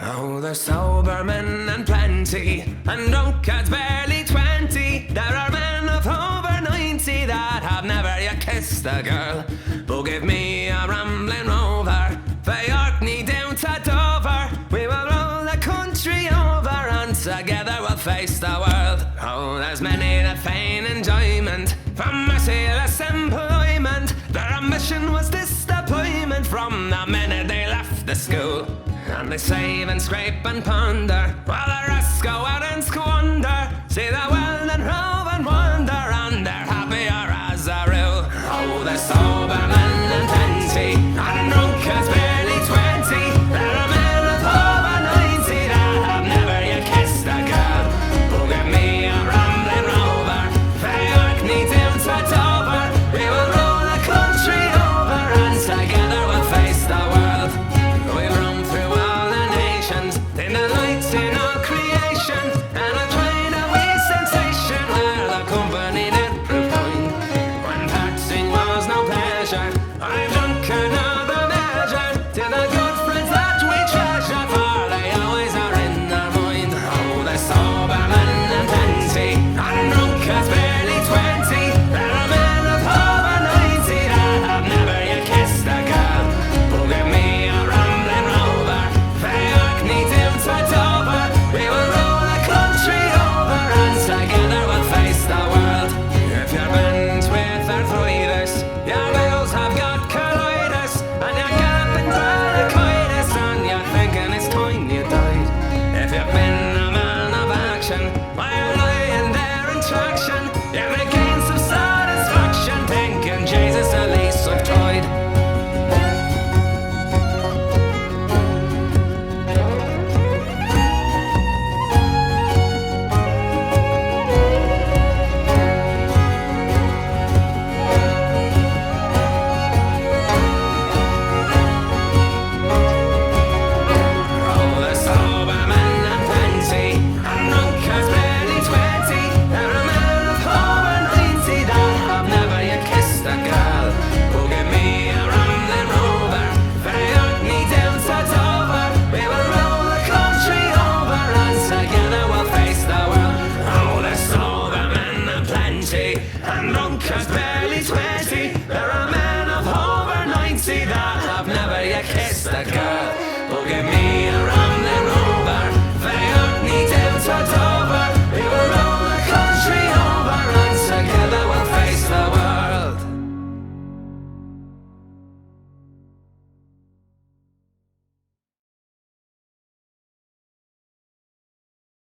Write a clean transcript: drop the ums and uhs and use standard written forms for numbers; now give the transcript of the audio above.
Oh, there's sober men and plenty, and drunkards barely 20. There are men of over 90 that have never yet kissed a girl. But give me a Ramblin Rover, for Orkney down to Dover. We will roll the country over, and together we'll face the world. Oh, there's many that feign enjoyment from merciless employment. Their ambition was disappointment from the minute they left the school. And they save and scrape and ponder, while the rest go out and squander. See the world and rove and wander, and they're happier as a rule. Oh, the sober man